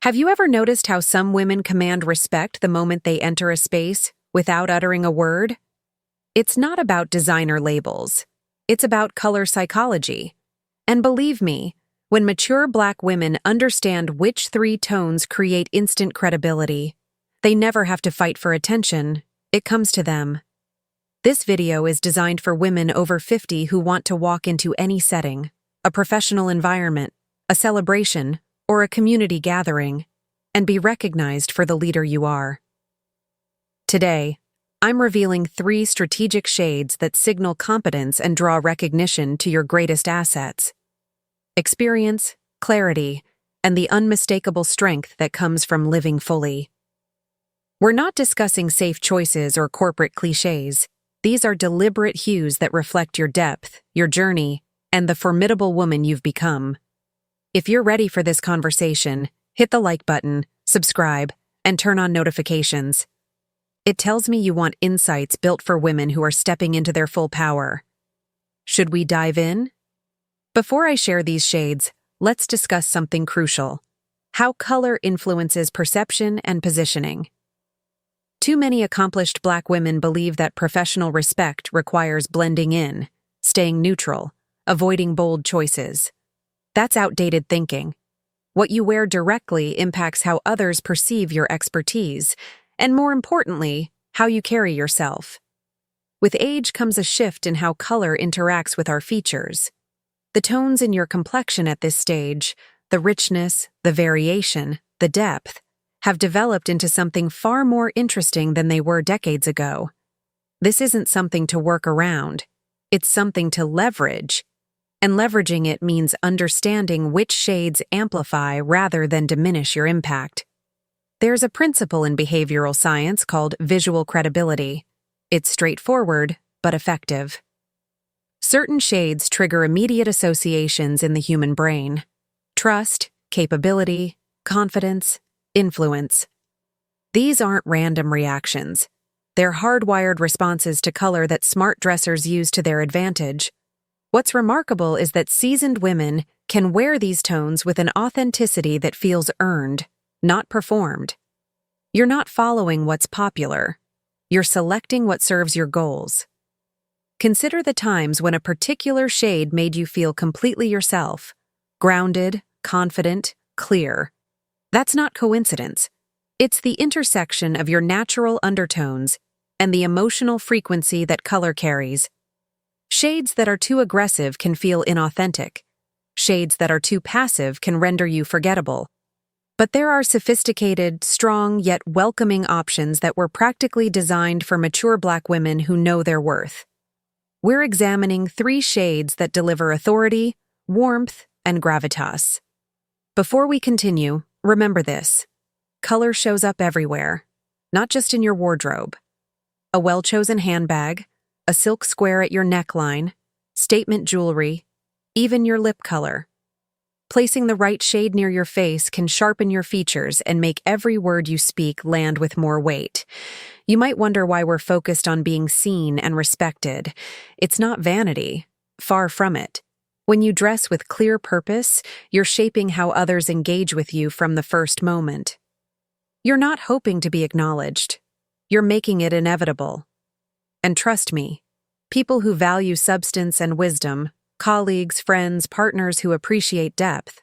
Have you ever noticed how some women command respect the moment they enter a space without uttering a word? It's not about designer labels. It's about color psychology. And believe me, when mature Black women understand which three tones create instant credibility, they never have to fight for attention. It comes to them. This video is designed for women over 50 who want to walk into any setting, a professional environment, a celebration, or a community gathering, and be recognized for the leader you are. Today, I'm revealing 3 strategic shades that signal competence and draw recognition to your greatest assets: experience, clarity, and the unmistakable strength that comes from living fully. We're not discussing safe choices or corporate cliches. These are deliberate hues that reflect your depth, your journey, and the formidable woman you've become. If you're ready for this conversation, hit the like button, subscribe, and turn on notifications. It tells me you want insights built for women who are stepping into their full power. Should we dive in? Before I share these shades, let's discuss something crucial: how color influences perception and positioning. Too many accomplished Black women believe that professional respect requires blending in, staying neutral, avoiding bold choices. That's outdated thinking. What you wear directly impacts how others perceive your expertise, and more importantly, how you carry yourself. With age comes a shift in how color interacts with our features. The tones in your complexion at this stage, the richness, the variation, the depth, have developed into something far more interesting than they were decades ago. This isn't something to work around. It's something to leverage. And leveraging it means understanding which shades amplify rather than diminish your impact. There's a principle in behavioral science called visual credibility. It's straightforward, but effective. Certain shades trigger immediate associations in the human brain: trust, capability, confidence, influence. These aren't random reactions. They're hardwired responses to color that smart dressers use to their advantage. What's remarkable is that seasoned women can wear these tones with an authenticity that feels earned, not performed. You're not following what's popular. You're selecting what serves your goals. Consider the times when a particular shade made you feel completely yourself: grounded, confident, clear. That's not coincidence. It's the intersection of your natural undertones and the emotional frequency that color carries. Shades that are too aggressive can feel inauthentic. Shades that are too passive can render you forgettable. But there are sophisticated, strong, yet welcoming options that were practically designed for mature Black women who know their worth. We're examining 3 shades that deliver authority, warmth, and gravitas. Before we continue, remember this: color shows up everywhere, not just in your wardrobe. A well-chosen handbag, a silk square at your neckline, statement jewelry, even your lip color. Placing the right shade near your face can sharpen your features and make every word you speak land with more weight. You might wonder why we're focused on being seen and respected. It's not vanity. Far from it. When you dress with clear purpose, you're shaping how others engage with you from the first moment. You're not hoping to be acknowledged. You're making it inevitable. And trust me, people who value substance and wisdom, colleagues, friends, partners who appreciate depth,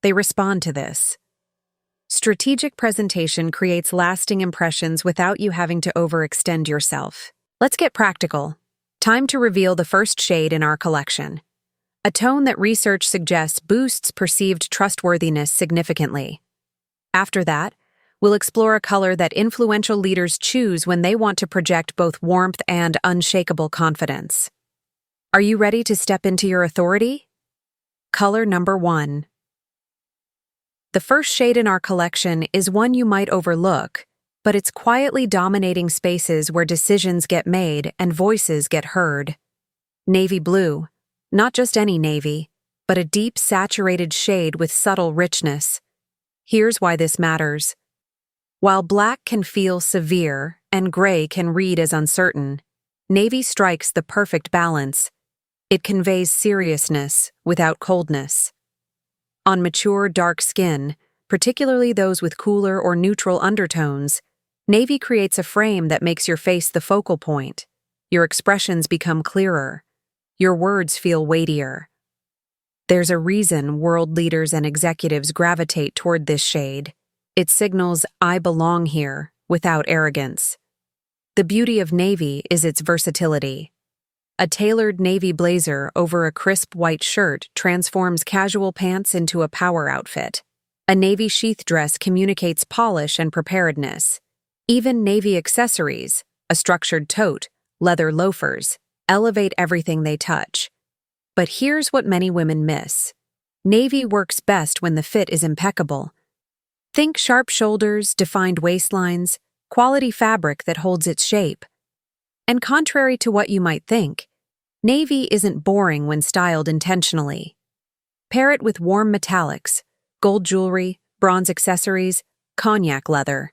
they respond to this. Strategic presentation creates lasting impressions without you having to overextend yourself. Let's get practical. Time to reveal the first shade in our collection. A tone that research suggests boosts perceived trustworthiness significantly. After that, we'll explore a color that influential leaders choose when they want to project both warmth and unshakable confidence. Are you ready to step into your authority? Color number 1. The first shade in our collection is one you might overlook, but it's quietly dominating spaces where decisions get made and voices get heard. Navy blue. Not just any navy, but a deep, saturated shade with subtle richness. Here's why this matters. While black can feel severe and gray can read as uncertain, navy strikes the perfect balance. It conveys seriousness without coldness. On mature, dark skin, particularly those with cooler or neutral undertones, navy creates a frame that makes your face the focal point. Your expressions become clearer. Your words feel weightier. There's a reason world leaders and executives gravitate toward this shade. It signals, "I belong here," without arrogance. The beauty of navy is its versatility. A tailored navy blazer over a crisp white shirt transforms casual pants into a power outfit. A navy sheath dress communicates polish and preparedness. Even navy accessories, a structured tote, leather loafers, elevate everything they touch. But here's what many women miss. Navy works best when the fit is impeccable. Think sharp shoulders, defined waistlines, quality fabric that holds its shape. And contrary to what you might think, navy isn't boring when styled intentionally. Pair it with warm metallics, gold jewelry, bronze accessories, cognac leather.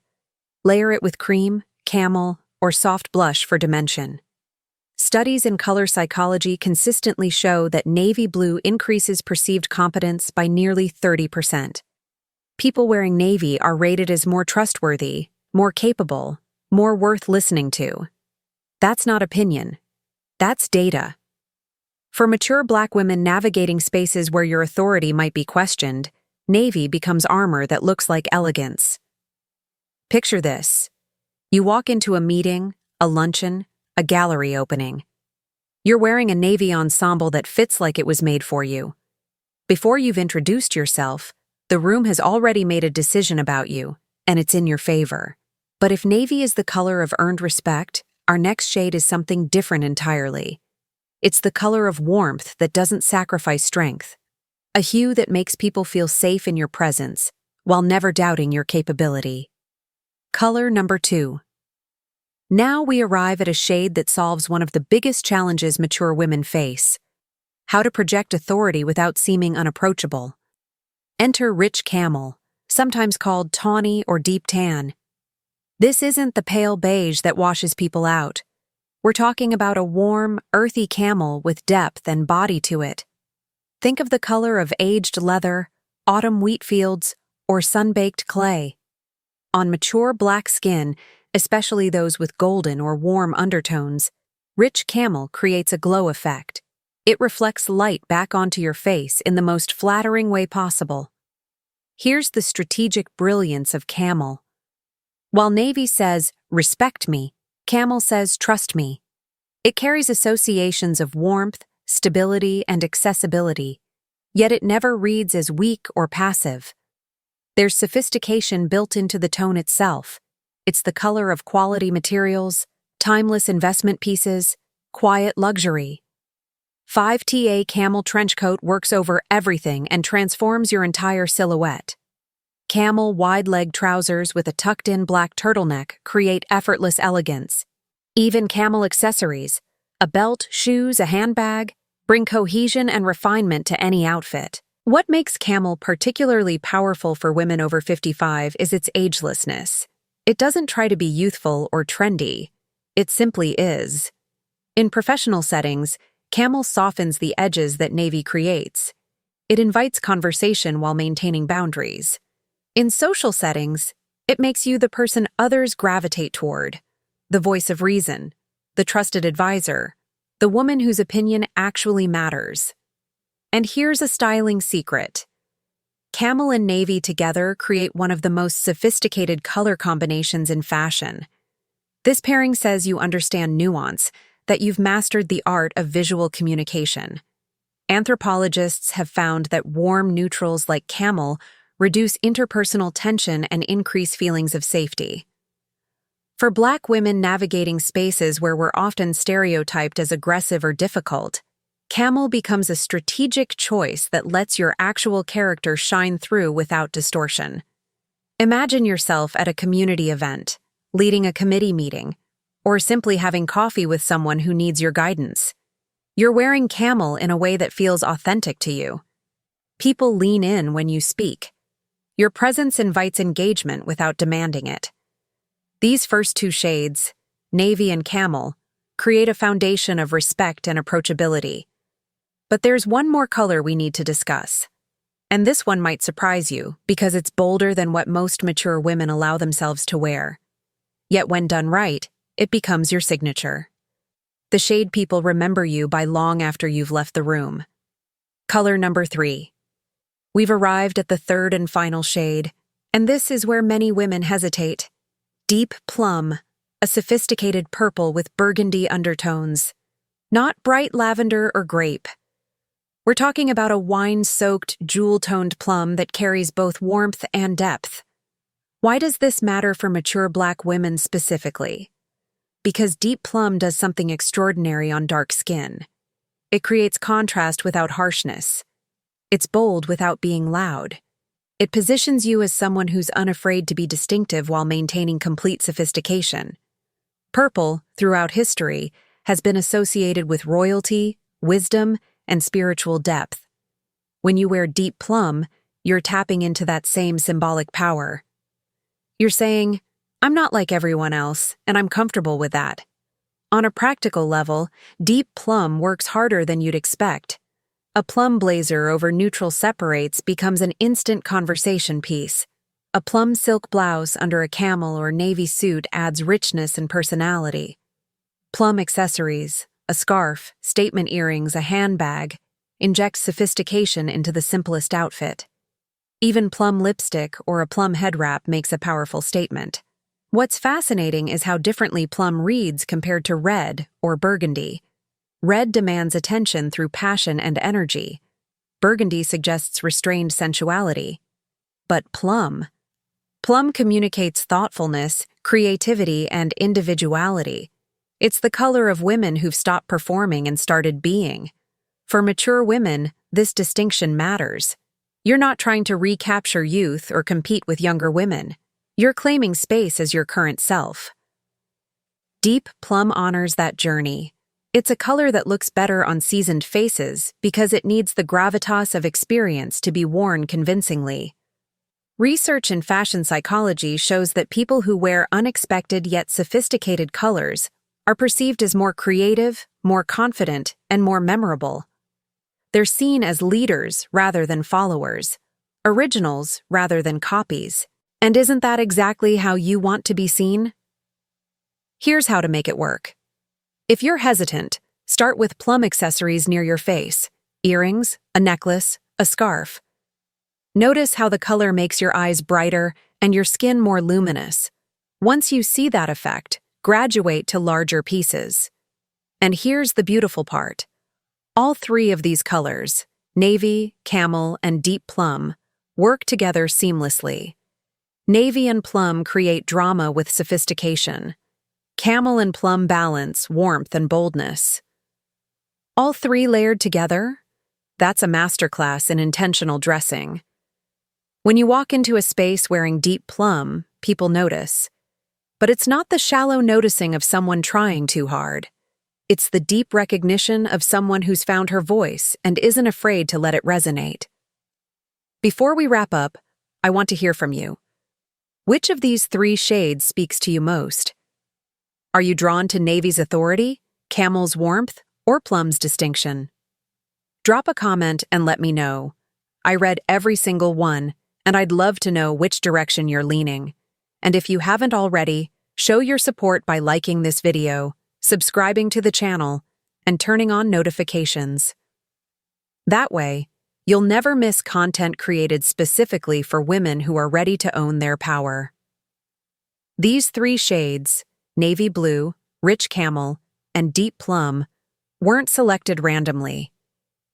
Layer it with cream, camel, or soft blush for dimension. Studies in color psychology consistently show that navy blue increases perceived competence by nearly 30%. People wearing navy are rated as more trustworthy, more capable, more worth listening to. That's not opinion. That's data. For mature Black women navigating spaces where your authority might be questioned, navy becomes armor that looks like elegance. Picture this. You walk into a meeting, a luncheon, a gallery opening. You're wearing a navy ensemble that fits like it was made for you. Before you've introduced yourself, the room has already made a decision about you, and it's in your favor. But if navy is the color of earned respect, our next shade is something different entirely. It's the color of warmth that doesn't sacrifice strength. A hue that makes people feel safe in your presence, while never doubting your capability. Color number 2. Now we arrive at a shade that solves one of the biggest challenges mature women face: how to project authority without seeming unapproachable. Enter rich camel, sometimes called tawny or deep tan. This isn't the pale beige that washes people out. We're talking about a warm, earthy camel with depth and body to it. Think of the color of aged leather, autumn wheat fields, or sun-baked clay. On mature Black skin, especially those with golden or warm undertones, rich camel creates a glow effect. It reflects light back onto your face in the most flattering way possible. Here's the strategic brilliance of camel. While navy says, "Respect me," camel says, "Trust me." It carries associations of warmth, stability, and accessibility, yet it never reads as weak or passive. There's sophistication built into the tone itself. It's the color of quality materials, timeless investment pieces, quiet luxury. 5TA Camel trench coat works over everything and transforms your entire silhouette. Camel wide-leg trousers with a tucked-in black turtleneck create effortless elegance. Even camel accessories, a belt, shoes, a handbag, bring cohesion and refinement to any outfit. What makes camel particularly powerful for women over 55 is its agelessness. It doesn't try to be youthful or trendy. It simply is. In professional settings, camel softens the edges that navy creates. It invites conversation while maintaining boundaries. In social settings, it makes you the person others gravitate toward, the voice of reason, the trusted advisor, the woman whose opinion actually matters. And here's a styling secret. Camel and navy together create one of the most sophisticated color combinations in fashion. This pairing says you understand nuance, that you've mastered the art of visual communication. Anthropologists have found that warm neutrals like camel reduce interpersonal tension and increase feelings of safety. For Black women navigating spaces where we're often stereotyped as aggressive or difficult, camel becomes a strategic choice that lets your actual character shine through without distortion. Imagine yourself at a community event, leading a committee meeting, or simply having coffee with someone who needs your guidance. You're wearing camel in a way that feels authentic to you. People lean in when you speak. Your presence invites engagement without demanding it. These first two shades, navy and camel, create a foundation of respect and approachability. But there's one more color we need to discuss. And this one might surprise you because it's bolder than what most mature women allow themselves to wear. Yet when done right, it becomes your signature. The shade people remember you by long after you've left the room. Color number 3. We've arrived at the third and final shade, and this is where many women hesitate. Deep plum, a sophisticated purple with burgundy undertones. Not bright lavender or grape. We're talking about a wine-soaked, jewel-toned plum that carries both warmth and depth. Why does this matter for mature Black women specifically? Because deep plum does something extraordinary on dark skin. It creates contrast without harshness. It's bold without being loud. It positions you as someone who's unafraid to be distinctive while maintaining complete sophistication. Purple, throughout history, has been associated with royalty, wisdom, and spiritual depth. When you wear deep plum, you're tapping into that same symbolic power. You're saying, I'm not like everyone else, and I'm comfortable with that. On a practical level, deep plum works harder than you'd expect. A plum blazer over neutral separates becomes an instant conversation piece. A plum silk blouse under a camel or navy suit adds richness and personality. Plum accessories, a scarf, statement earrings, a handbag, inject sophistication into the simplest outfit. Even plum lipstick or a plum head wrap makes a powerful statement. What's fascinating is how differently plum reads compared to red or burgundy. Red demands attention through passion and energy. Burgundy suggests restrained sensuality. But plum communicates thoughtfulness, creativity, and individuality. It's the color of women who've stopped performing and started being. For mature women, this distinction matters. You're not trying to recapture youth or compete with younger women. You're claiming space as your current self. Deep plum honors that journey. It's a color that looks better on seasoned faces because it needs the gravitas of experience to be worn convincingly. Research in fashion psychology shows that people who wear unexpected yet sophisticated colors are perceived as more creative, more confident, and more memorable. They're seen as leaders rather than followers, originals rather than copies. And isn't that exactly how you want to be seen? Here's how to make it work. If you're hesitant, start with plum accessories near your face, earrings, a necklace, a scarf. Notice how the color makes your eyes brighter and your skin more luminous. Once you see that effect, graduate to larger pieces. And here's the beautiful part. All three of these colors, navy, camel, and deep plum, work together seamlessly. Navy and plum create drama with sophistication. Camel and plum balance warmth and boldness. All three layered together? That's a masterclass in intentional dressing. When you walk into a space wearing deep plum, people notice. But it's not the shallow noticing of someone trying too hard. It's the deep recognition of someone who's found her voice and isn't afraid to let it resonate. Before we wrap up, I want to hear from you. Which of these three shades speaks to you most? Are you drawn to navy's authority, camel's warmth, or plum's distinction? Drop a comment and let me know. I read every single one, and I'd love to know which direction you're leaning. And if you haven't already, show your support by liking this video, subscribing to the channel, and turning on notifications. That way, you'll never miss content created specifically for women who are ready to own their power. These three shades, navy blue, rich camel, and deep plum, weren't selected randomly.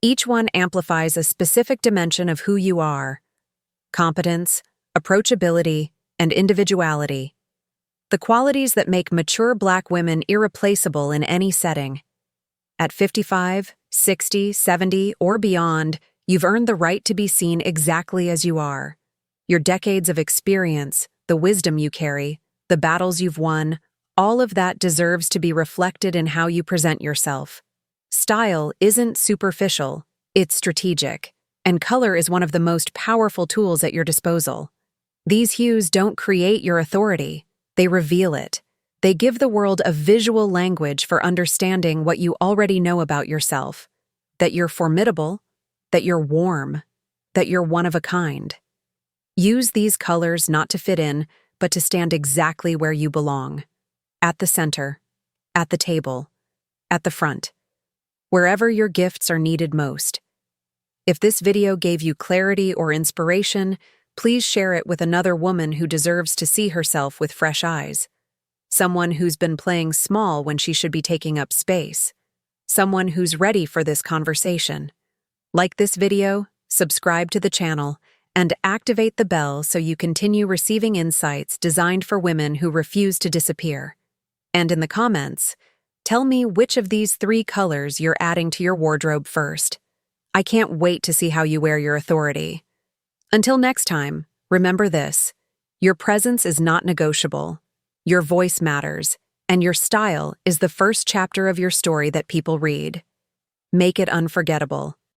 Each one amplifies a specific dimension of who you are: competence, approachability, and individuality. The qualities that make mature Black women irreplaceable in any setting. At 55, 60, 70, or beyond, you've earned the right to be seen exactly as you are. Your decades of experience, the wisdom you carry, the battles you've won, all of that deserves to be reflected in how you present yourself. Style isn't superficial, it's strategic, and color is one of the most powerful tools at your disposal. These hues don't create your authority, they reveal it. They give the world a visual language for understanding what you already know about yourself: that you're formidable, that you're warm, that you're one of a kind. Use these colors not to fit in, but to stand exactly where you belong. At the center, at the table, at the front, wherever your gifts are needed most. If this video gave you clarity or inspiration, please share it with another woman who deserves to see herself with fresh eyes. Someone who's been playing small when she should be taking up space. Someone who's ready for this conversation. Like this video, subscribe to the channel, and activate the bell so you continue receiving insights designed for women who refuse to disappear. And in the comments, tell me which of these 3 colors you're adding to your wardrobe first. I can't wait to see how you wear your authority. Until next time, remember this: your presence is not negotiable, your voice matters, and your style is the first chapter of your story that people read. Make it unforgettable.